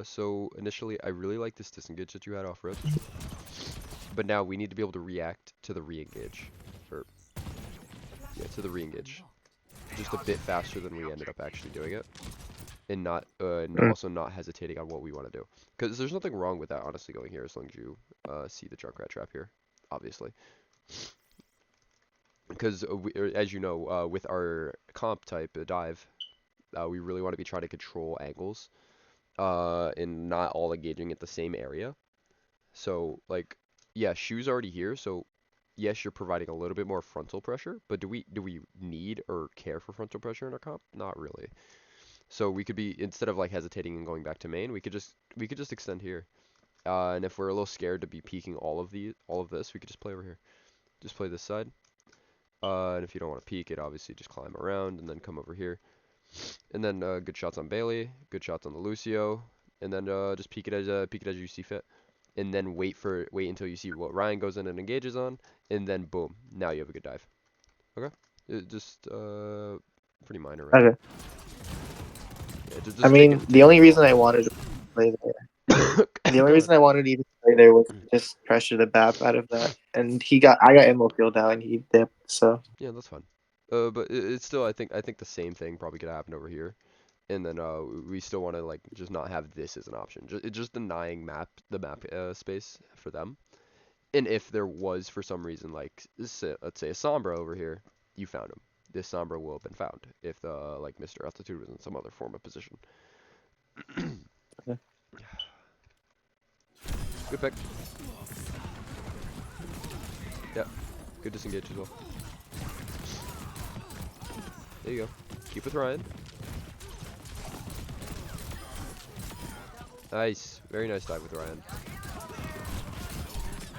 So initially, I really like this disengage that you had off rip, but now we need to be able to react to the re-engage, or yeah, to the re-engage, just a bit faster than we ended up actually doing it, and not, Mm. also not hesitating on what we want to do, because there's nothing wrong with that, honestly, going here as long as you, see the Junkrat trap here, obviously, because as you know, with our comp type dive, we really want to be trying to control angles, and not all engaging at the same area. So, like, yeah, shoe's already here, so yes, you're providing a little bit more frontal pressure, but do we need or care for frontal pressure in our comp? Not really. So we could be, instead of like hesitating and going back to main, we could just extend here. And if we're a little scared to be peeking all of this, we could just play over here. Just play this side. And if you don't want to peek it, obviously just climb around and then come over here. And then good shots on Bailey, good shots on the Lucio, and then just peek it as you see fit. And then wait until you see what Ryan goes in and engages on, and then boom, now you have a good dive. Okay, just pretty minor right there. Okay. Yeah, just I just take mean, it the take it only overall. reason I wanted to play there, the only Go ahead. reason I wanted to even play there was to just pressure the BAP out of that. And I got Emerald killed out and he dipped, so. Yeah, that's fine. But it's still I think the same thing probably could happen over here. And then we still want to like just not have this as an option. Just denying the map space for them. And if there was for some reason like let's say a Sombra over here, you found him. This Sombra will have been found if the like Mr. Altitude was in some other form of position. Okay. Good pick. Yeah, good disengage as well. There you go. Keep with Ryan. Nice, very nice dive with Ryan.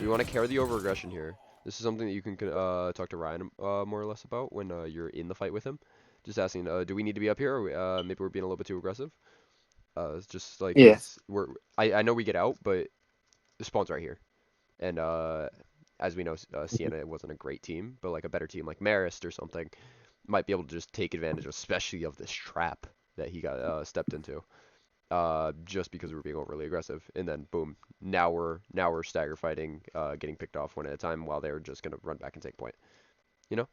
We want to carry the over aggression here. This is something that you can talk to Ryan more or less about when you're in the fight with him. Just asking, do we need to be up here? Or maybe we're being a little bit too aggressive. It's just like, Yeah. cause I know we get out, but the spawn's right here. And as we know, Sienna wasn't a great team, but like a better team like Marist or something might be able to just take advantage, especially of this trap that he got stepped into. Just because we were being overly aggressive, and then boom, now we're stagger fighting, getting picked off one at a time while they were just gonna run back and take point. You know?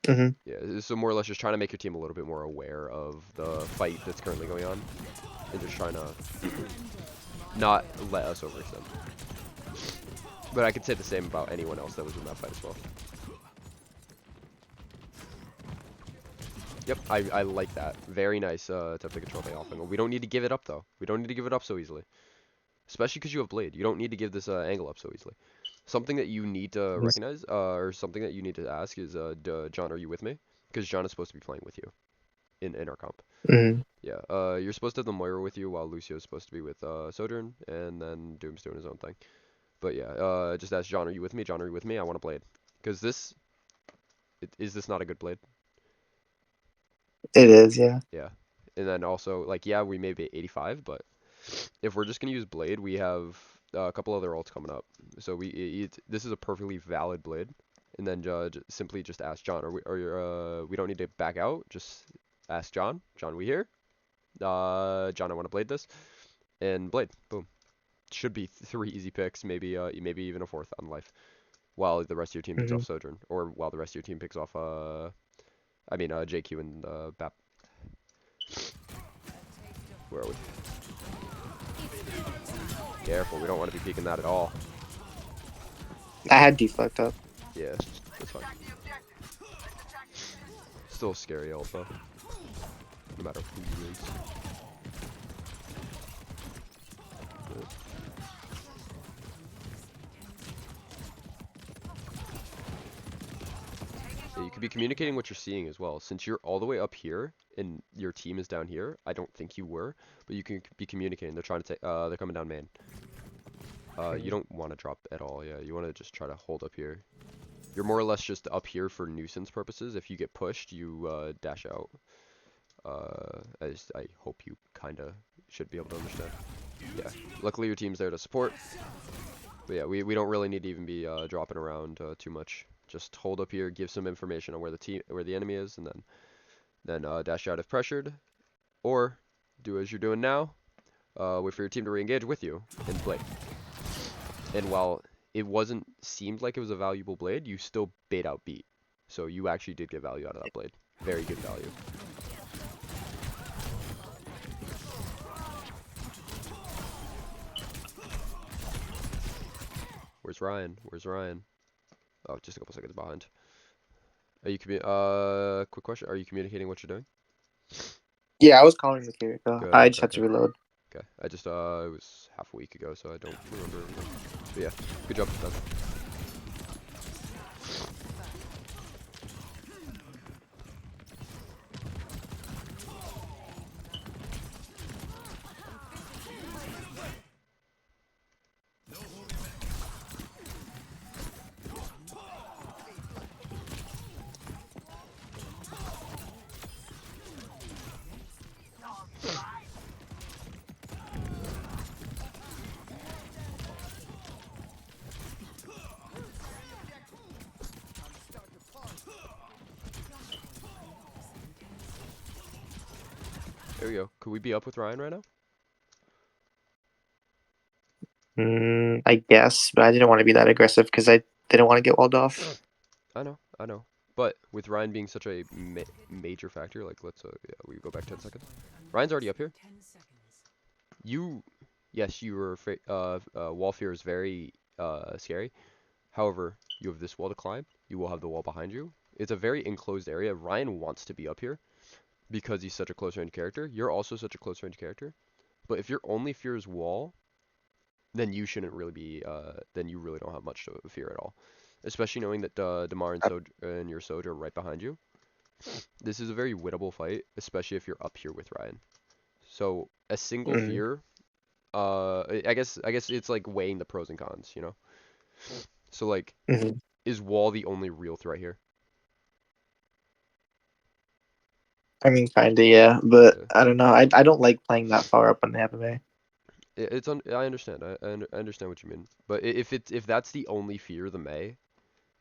Hmm. Yeah. So more or less, just trying to make your team a little bit more aware of the fight that's currently going on, and just trying to not let us overextend. But I could say the same about anyone else that was in that fight as well. Yep, I like that. Very nice attempt to control the off angle. We don't need to give it up though. We don't need to give it up so easily. Especially because you have Blade. You don't need to give this angle up so easily. Something that you need to recognize, or something that you need to ask is, John, are you with me? Because John is supposed to be playing with you in our comp. Hmm. Yeah, you're supposed to have the Moira with you while Lucio is supposed to be with Sojourn, and then Doom's doing his own thing. But yeah, just ask John, are you with me? John, are you with me? I want a Blade. Because is this not a good Blade? It is, yeah. Yeah. And then also, like, yeah, we may be 85, but if we're just gonna use Blade, we have a couple other ults coming up. So this is a perfectly valid Blade. And then simply just ask John. We don't need to back out. Just ask John. John, we here? John, I want to blade this. And blade. Boom. Should be three easy picks. Maybe even a fourth on life. While the rest of your team picks Hmm. off Sojourn, or while the rest of your team picks off JQ and BAP. Where are we? Careful. We don't want to be peeking that at all. I had deflect up. Yeah, that's fine. Still scary ult though, no matter who you use. Yeah, you could be communicating what you're seeing as well. Since you're all the way up here and your team is down here, I don't think you were, but you can be communicating. They're trying to take. They're coming down main. You don't want to drop at all. Yeah, you want to just try to hold up here. You're more or less just up here for nuisance purposes. If you get pushed, you dash out. I hope you kind of should be able to understand. Yeah. Luckily, your team's there to support. But yeah, we don't really need to even be dropping around too much. Just hold up here, give some information on where the enemy is, and then dash out if pressured, or do as you're doing now. wait for your team to re-engage with you in blade. And while it wasn't seemed like it was a valuable blade, you still bait out beat. So you actually did get value out of that blade. Very good value. Where's Ryan? Where's Ryan? Oh, just a couple seconds behind. Are you quick question. Are you communicating what you're doing? Yeah, I was calling the Kiriko. Good. I Okay. just had Okay. to reload. Okay. I just it was half a week ago, so I don't remember everything. But yeah, good job, guys. There we go. Could we be up with Ryan right now? I guess, but I didn't want to be that aggressive because I didn't want to get walled off. I know. I know. But with Ryan being such a major factor, like let's yeah, we go back 10 seconds. Ryan's already up here. You, yes, you were afraid. Wall fear is very scary. However, you have this wall to climb. You will have the wall behind you. It's a very enclosed area. Ryan wants to be up here because he's such a close range character. You're also such a close range character. But if your only fear is wall, then you shouldn't really be. Then you really don't have much to fear at all. Especially knowing that Damar and your Soj are right behind you. This is a very winnable fight, especially if you're up here with Ryan. So a single Mm-hmm. fear. I guess it's like weighing the pros and cons, you know. So like, Mm-hmm. is wall the only real threat here? I mean, kinda, yeah, but Yeah. I don't know. I don't like playing that far up on the anime. I understand. I understand what you mean. But if that's the only fear, the Mei,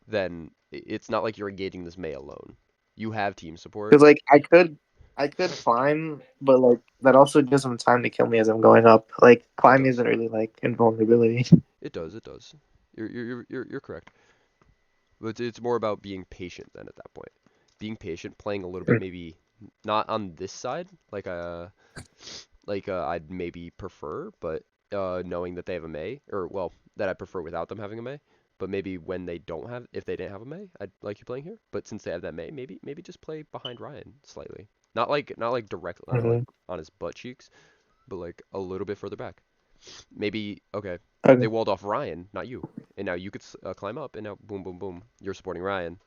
then it's not like you're engaging this Mei alone. You have team support. Because like I could climb, but like that also gives them time to kill me as I'm going up. Like It climb does. isn't really like invulnerability. It does. It does. You're correct. But it's more about being patient then at that point. Being patient, playing a little bit maybe not on this side I'd maybe prefer, but knowing that they have a Mei, or well, that I prefer without them having a Mei. But maybe when they don't have, if they didn't have a Mei, I'd like you playing here. But since they have that Mei, maybe just play behind Ryan slightly. Not like directly, not like Mm-hmm. on his butt cheeks, but like a little bit further back. Maybe okay, they Okay. walled off Ryan, not you, and now you could climb up, and now boom boom boom, you're supporting Ryan,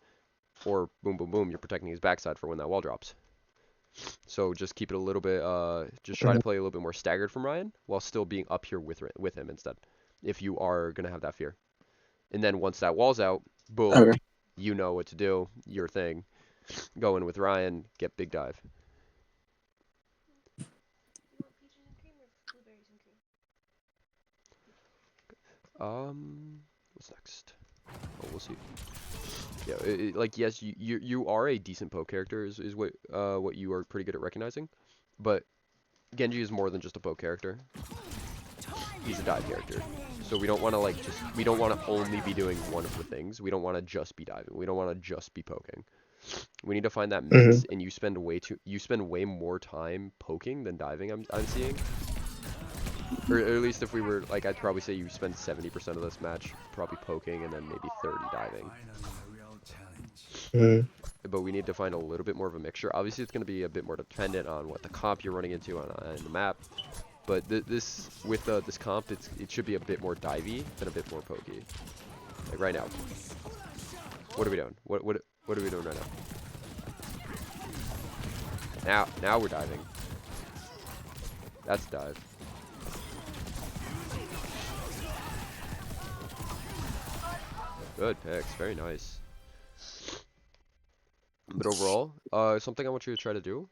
or boom boom boom, you're protecting his backside for when that wall drops. So just keep it a little bit, just try to Mhm. play a little bit more staggered from Ryan while still being up here with him instead, if you are gonna have that fear. And then once that wall's out, boom, Okay. you know what to do, your thing. Go in with Ryan, get big dive. What's next? Oh, we'll see. Yeah, like yes, you are a decent poke character is what you are pretty good at recognizing, but Genji is more than just a poke character. He's a dive character. So we don't want to we don't want to only be doing one of the things. We don't want to just be diving. We don't want to just be poking. We need to find that Mm-hmm. mix, and you spend way more time poking than diving. I'm seeing, or at least if we were like, I'd probably say you spend 70% of this match probably poking, and then maybe 30 diving. Mm-hmm. But we need to find a little bit more of a mixture. Obviously, it's going to be a bit more dependent on what the comp you're running into on the map. But this with this comp, it should be a bit more divey than a bit more pokey. Like right now, what are we doing? What are we doing right now? Now we're diving. That's dive. Good picks, very nice. But overall, something I want you to try to do,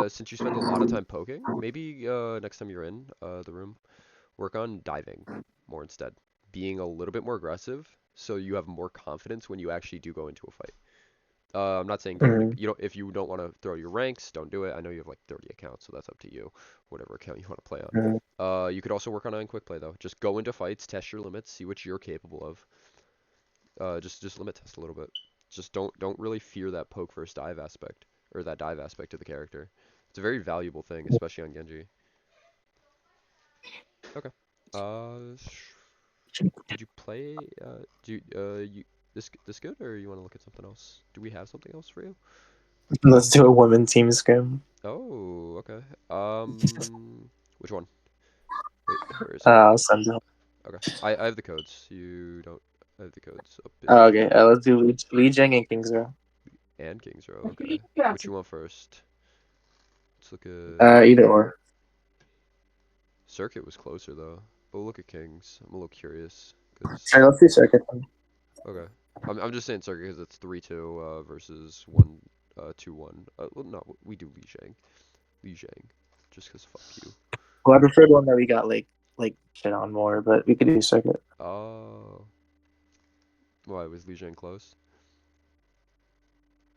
since you spend a lot of time poking, maybe next time you're in the room, work on diving more instead. Being a little bit more aggressive, so you have more confidence when you actually do go into a fight. I'm not saying go into Mhm. you don't if you don't want to throw your ranks, don't do it. I know you have like 30 accounts, so that's up to you, whatever account you want to play on. Mhm. You could also work on it in quick play though. Just go into fights, test your limits, see what you're capable of. Just limit test a little bit. Just don't really fear that poke versus dive aspect or that dive aspect of the character. It's a very valuable thing, especially on Genji. Okay. Did you play? You this good or you want to look at something else? Do we have something else for you? Let's do a women team scrim. Oh, okay. Which one? Wait, where is it? Send it. Okay. I have the codes. You don't. I have the codes up in Okay, chat. let's do Lee Jing and Kings Row. And Kings Row. Okay. Which you want first? Let's look at. Either or. Circuit was closer though. But we'll look at Kings. I'm a little curious because. Sure, let's do circuit. Okay. I'm just saying Circuit because it's 3-2 versus 1 2-1. Well, no, we do Li Zhang. Li Zhang. Just because fuck you. Well, I preferred one that we got like shit on more, but we could do circuit. Oh. Why was Li Zhang close?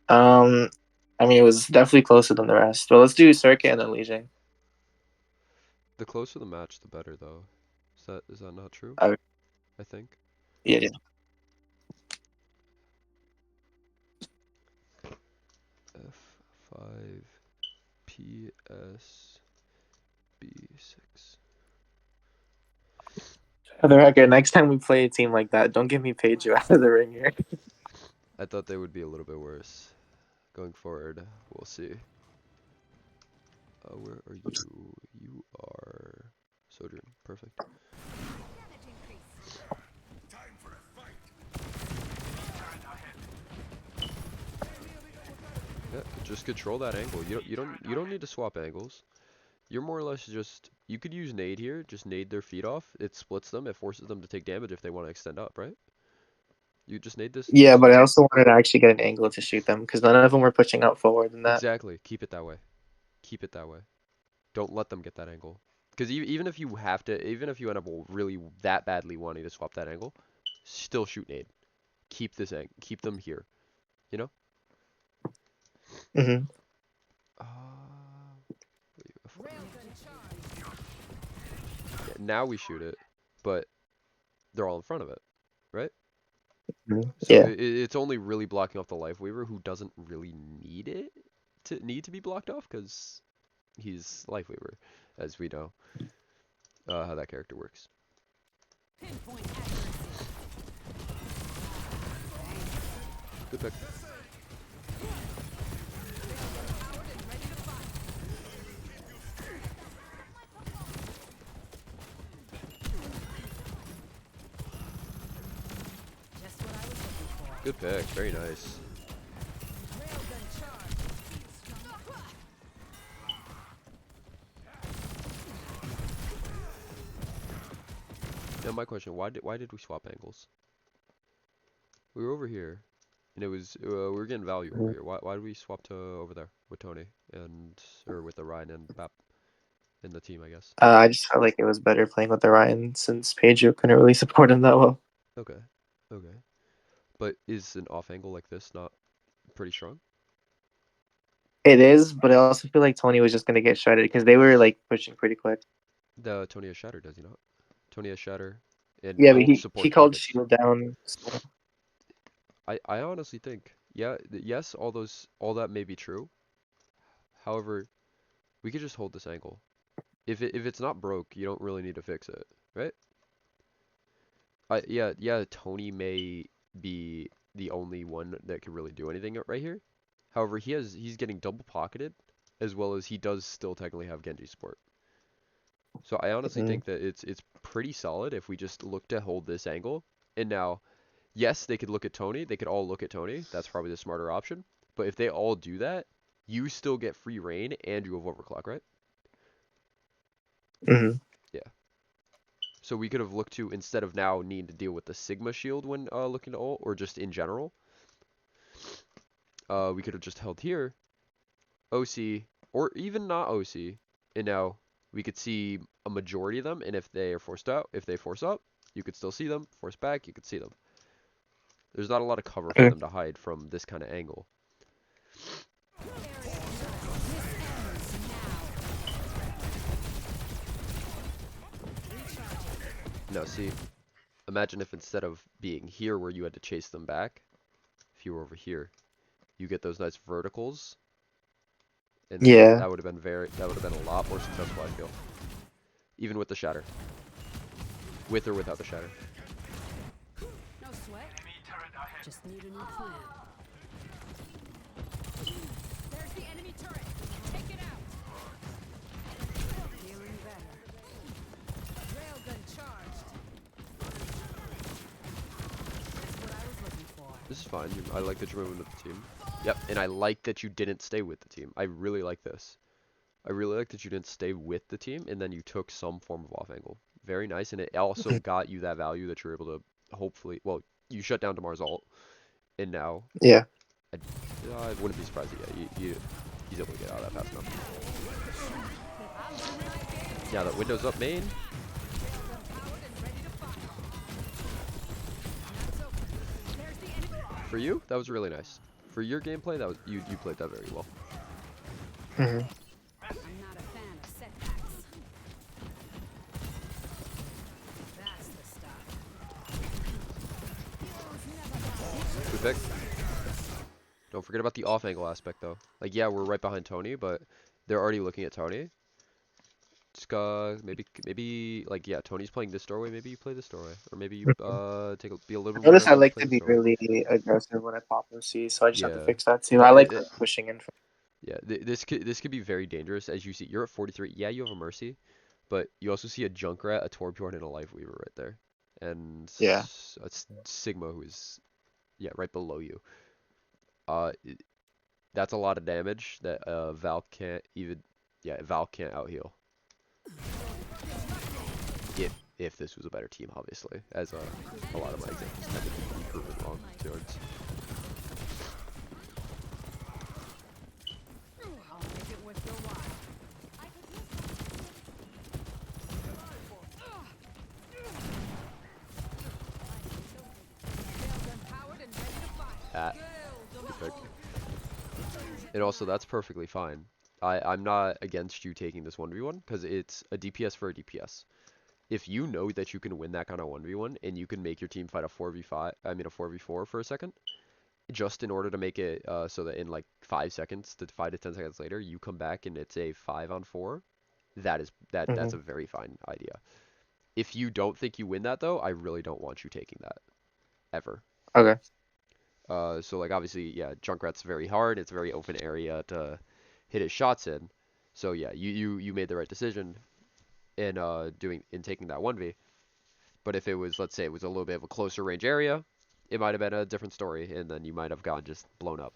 Um, I mean, it was definitely closer than the rest. But let's do circuit and then Lee Jing. The closer the match, the better though. Is that not true? Uh, I think. yeah, yeah. F5 PS B6. For the record, next time we play a team like that, don't give me Pedro out of the ring here. I thought they would be a little bit worse. Going forward, we'll see. Where are you? You are Sojourn. Perfect. Yeah, just control that angle. You don't need to swap angles. You're more or less just you could use nade here, just nade their feet off. It splits them, it forces them to take damage if they want to extend up, right? You just nade Yeah, this but I feet. also wanted to actually get an angle to shoot them because none of them were pushing out forward in that. Exactly. Keep it that way. Keep it that way. Don't let them get that angle. Because even if you have to, even if you end up really that badly wanting to swap that angle, still shoot nade. Keep this ang keep them here. You know? Hmm. Yeah, now we shoot it, but they're all in front of it, right? So Yeah. it's only really blocking off the life weaver who doesn't really need to be blocked off because he's life weaver, as we know how that character works. Good pick. Good pick. Very nice. Now my question: why did we swap angles? We were over here, and it was we were getting value over here. Why did we swap to over there with Tony and or with the Ryan and Bap in the team? I guess. I just felt like it was better playing with the Ryan since Pedro couldn't really support him that well. Okay. Okay. But is an off angle like this not pretty strong? It is, but I also feel like Tony was just gonna get shredded because they were like pushing pretty quick. The Tony has shatter, does he not? Tony has shatter in Yeah, but both he support called targets. shield down. So. I honestly think, yeah, yes, all that may be true. However, we could just hold this angle. If it's not broke, you don't really need to fix it, right? Yeah, Tony may be the only one that could really do anything right here. However, he's getting double pocketed as well as he does still technically have Genji support. So I honestly Mm-hmm. think that it's pretty solid if we just look to hold this angle. And now, yes, they could look at Tony. They could all look at Tony. That's probably the smarter option. But if they all do that, you still get free reign and you have overclock, right? Mm-hmm. Yeah. So we could have looked to instead of now needing to deal with the Sigma shield when looking to ult, or just in general, we could have just held here, OC, or even not OC, and now we could see a majority of them. And if they are forced out, if they force up, you could still see them. Force back, you could see them. There's not a lot of cover for them to hide from this kind of angle. No, see, imagine if instead of being here where you had to chase them back, if you were over here, you get those nice verticals, and then Yeah. that would have been a lot more successful, I feel. Even with the shatter. With or without the shatter. No sweat. Just need a new plan. There's the enemy turret. Take it out. Feeling better. Railgun charged. That's what I was looking for. This is fine. I like that you're moving with the team. Yep, and I like that you didn't stay with the team. I really like this. I really like that you didn't stay with the team and then you took some form of off angle. Very nice, and it also got you that value that you're able to hopefully. Well, you shut down Damar's ult, and now Yeah. I wouldn't be surprised. He's able to get out of that fast enough. Yeah, the window's up main. For you, that was really nice. For your gameplay, that was you played that very well. Hmm. I'm not a fan of setbacks. That's the stuff. Good pick. Don't forget about the off angle aspect though. Like yeah, we're right behind Tony, but they're already looking at Tony. Just maybe like yeah, Tony's playing this doorway. Maybe you play this doorway, or maybe you be a little I bit more notice I nimble and like play to this be doorway. really aggressive when I pop OC, so I just have to Yeah, fix that too. no, I like pushing in. yeah. This could be very dangerous as you see. You're at 43. Yeah, you have a mercy, but you also see a Junkrat, a Torbjorn, and a Life Weaver right there, and Yeah. a Sigma who is yeah right below you. Uh, that's a lot of damage that Val can't even. Yeah, Val can't out heal. If this was a better team, obviously, as a lot of my examples tend to be proven wrong. Yards. I'll make it worth your while. Railgun powered and ready to fire. At good pick. And also, that's perfectly fine. I'm not against you taking this 1v1 because it's a DPS for a DPS. If you know that you can win that kind of 1v1 and you can make your team fight a 4v5, I mean a 4v4 for a second, just in order to make it so that in like 5 seconds to 5 to 10 seconds later, you come back and it's a 5-on-4, that's Hmm. a very fine idea. If you don't think you win that though, I really don't want you taking that ever. Okay. So like obviously, yeah, Junkrat's very hard. It's a very open area to hit his shots in. So yeah, you made the right decision in taking that 1v. But if it was, let's say it was a little bit of a closer range area, it might have been a different story, and then you might have gotten just blown up.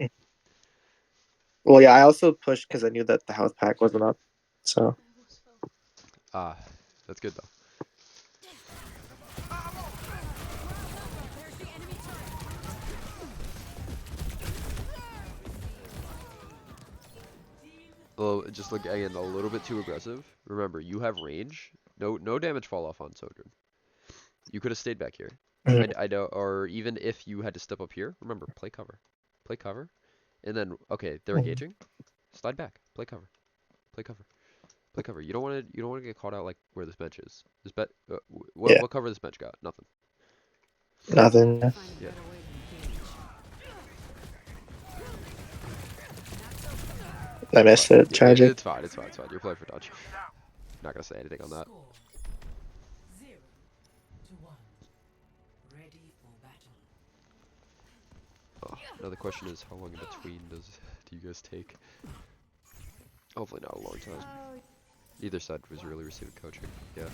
Well, yeah, I also pushed because I knew that the health pack wasn't up. So Ah, that's good though. There's the enemy turret. Well, just look again a little bit too aggressive. Remember, you have range. No damage fall off on Sojourn. You could have stayed back here. mhm. I know, or even if you had to step up here, remember, play cover, and then okay, they're Mhm. engaging. Slide back, play cover, play cover, play cover. You don't want to get caught out like where this bench is. This bet, Yeah, what cover this bench got? Nothing. nothing. Find a Yeah. better way to engage. I It's fine. missed it. Tragic. It's fine. It's fine. It's fine. You're playing for dodge. Not gonna say anything on that. Score 0-1. Ready for battle. Oh, another question is how long in between do you guys take? Hopefully not a long time. Either side was really receiving coaching. Yeah.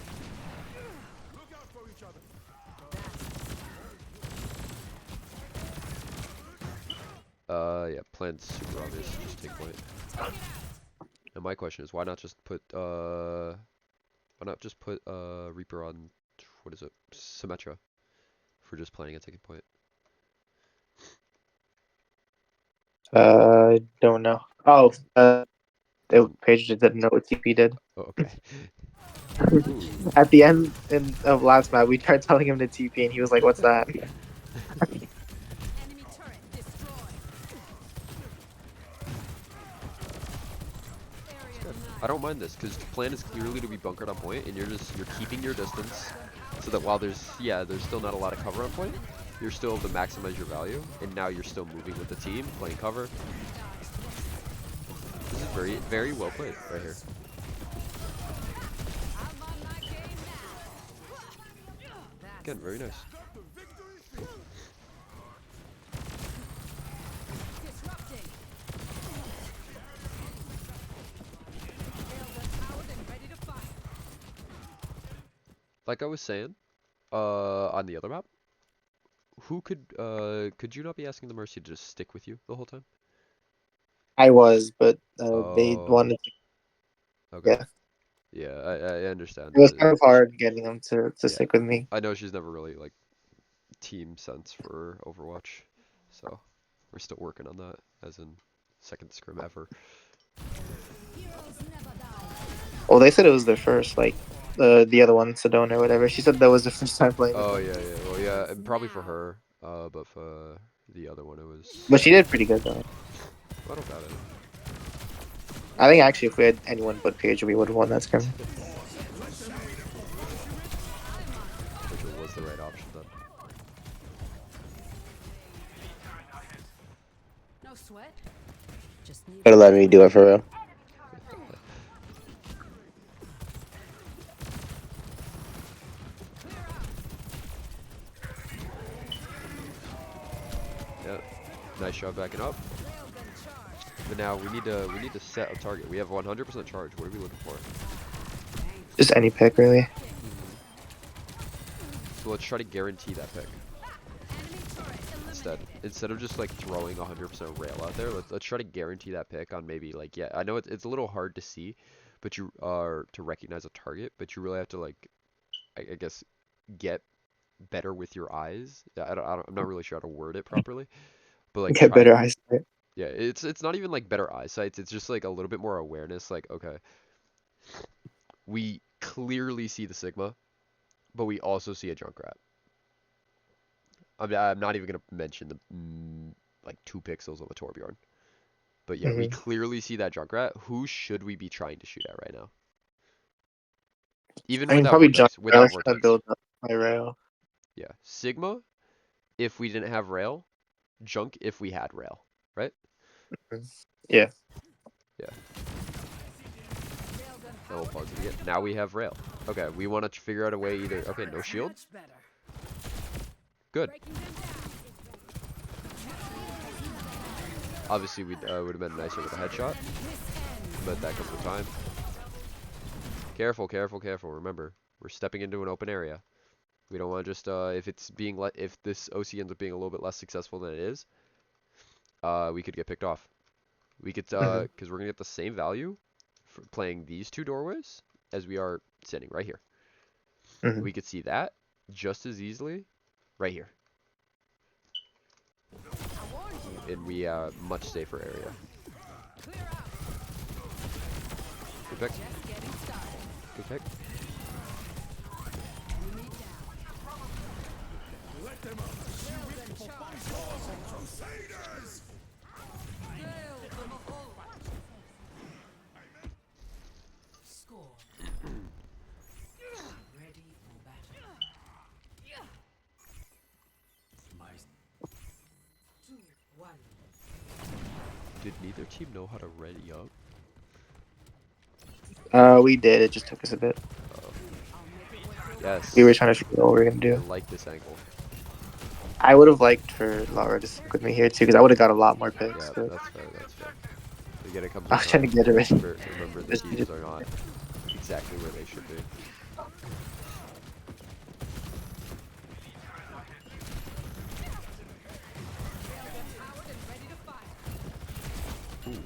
Yeah, plan's super obvious. Just take point. And my question is, why not just put Reaper on what is it, Symmetra, for just planning and taking point? I don't know. Oh, Doesn't. Paige didn't know what TP did. Oh, okay. Ooh. At the end of last map, we tried telling him to TP, and he was like, "What's that?" Enemy turret destroyed. I don't mind this because the plan is clearly to be bunkered on point, and you're keeping your distance, so that while there's still not a lot of cover on point, you're still able to maximize your value, and now you're still moving with the team, playing cover. This is very well played right here. Again, very nice. Like I was saying, on the other map, who could you not be asking the Mercy to just stick with you the whole time? I was, but they Oh, wanted. okay. Yeah, Yeah, I understand. it was kind of hard getting them to Yeah, stick with me. I know she's never really like team sense for Overwatch, so we're still working on that, as in second scrim ever. Well, they said it was their first, like the other one, Sedona or whatever. She said that was the first time playing with Oh them. yeah, yeah. Well, yeah, and probably for her, but for the other one, it was. But she did pretty good though. I don't doubt it. I think actually, if we had anyone but Paige, we would have won that scrim. Which was the right option then. No sweat. Just need Better let me do it for real. Yeah, nice job backing up. But now we need to set a target. We have 100% charge. What are we looking for? Just any pick, really. So let's try to guarantee that pick. Instead of just like throwing 100% rail out there, let's try to guarantee that pick on maybe like, yeah, I know it's a little hard to see, but you are to recognize a target, but you really have to like, I guess, get better with your eyes. Yeah, I'm not really sure how to word it properly, but like Get try. better eyesight. Yeah, it's not even like better eyesight. It's just like a little bit more awareness. Like, okay, we clearly see the Sigma, but we also see a Junkrat. I'm not even gonna mention the like 2 pixels on the Torbjorn. But yeah, we Hmm. clearly see that Junkrat. Who should we be trying to shoot at right now? Even I mean, without probably jump. Vortex. I Without was trying to Vortex. build up my rail. Yeah. Sigma, if we didn't have rail. Junk, if we had rail. Right? Yeah. Yeah. Now we'll pause it again. Now we have rail. Okay, we want to figure out a way either. Okay, no shield. Good. Obviously, we would have been nicer with a headshot, but that comes with time. Careful, careful, careful. Remember, we're stepping into an open area. We don't want to just if this OC ends up being a little bit less successful than it is, we could get picked off. We could because we're gonna get the same value for playing these 2 doorways as we are sitting right here. Hmm. We could see that just as easily right here. And we much safer area. Good pick. Good pick. Score. Ready for battle. 2-1. Did neither team know how to ready up? We did. It just took us a bit. Yes. We were trying to figure out what we were gonna I do. like this angle. I would have liked for Laura to stick with me here too, because I would have got a lot more picks. Yeah, But that's fair. That's fair. Again, it comes I with was trying to time. get her in. Remember the But she teams just- are not exactly where they should be. Ooh,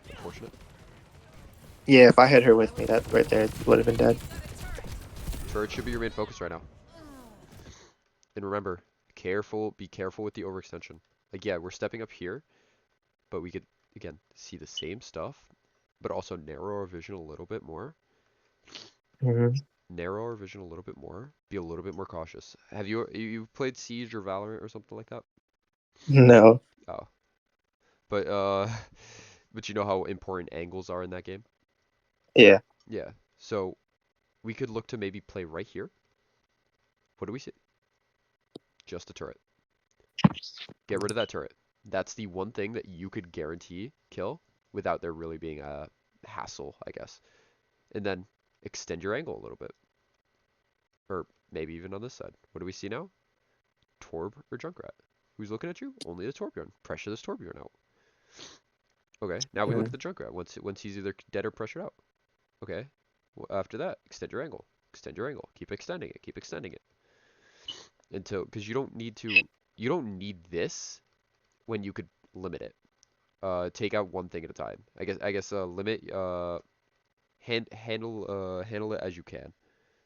unfortunate. Yeah, if I had her with me, that right there would have been dead. Turret should be your main focus right now. And remember, be careful with the overextension. Like, yeah, we're stepping up here, but we could, again, see the same stuff, but also narrow our vision a little bit more. Hmm. Narrow our vision a little bit more. Be a little bit more cautious. Have you played Siege or Valorant or something like that? No. Oh, but but you know how important angles are in that game. Yeah. Yeah. So we could look to maybe play right here. What do we see? Just a turret. Get rid of that turret. That's the one thing that you could guarantee kill without there really being a hassle, I guess. And then extend your angle a little bit. Or maybe even on this side. What do we see now? Torb or Junkrat? Who's looking at you? Only the Torbjorn. Pressure this Torbjorn out. Okay, now we look at Mhm. the Junkrat once he's either dead or pressured out. Okay, after that, extend your angle. Extend your angle. Keep extending it. Keep extending it until because you don't need this when you could limit it. Take out one thing at a time. I guess limit handle it as you can.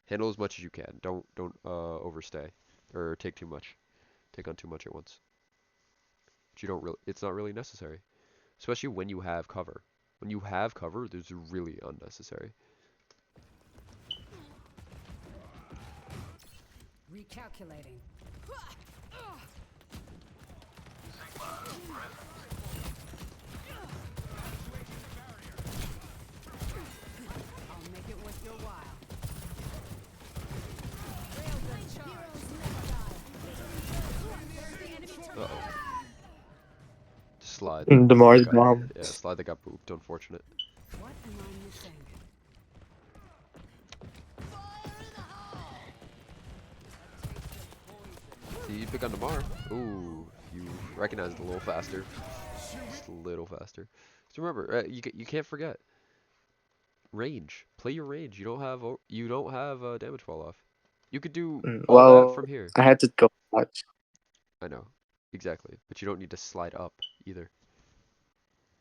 Handle as much as you can. Don't overstay or take too much. Take on too much at once. But you don't really it's not really necessary. Especially when you have cover. When you have cover, there's really unnecessary. Recalculating. I'll make it worth your while. Rails are charged. Uh-oh. Slide. The That Mars got, bomb. yeah, slide that got booped. Unfortunate. What am I missing? See, you pick on Damar. Ooh, you recognized it a little faster. Just a little faster. So remember, you can't forget range. Play your range. You don't have damage fall off. You could do all that Well, from here. I had to go watch. I know, exactly. But you don't need to slide up either.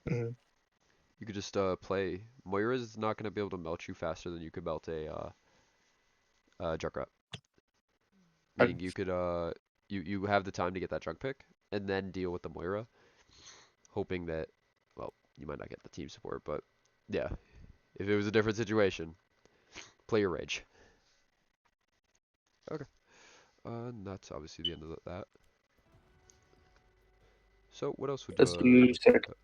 Mhm. You could just play. Moira's not gonna be able to melt you faster than you could melt a Junkrat. Meaning you could you have the time to get that junk pick and then deal with the Moira, hoping that well, you might not get the team support, but yeah, if it was a different situation, play your rage. Okay. And that's obviously the end of that. So what else would Let's do you circle.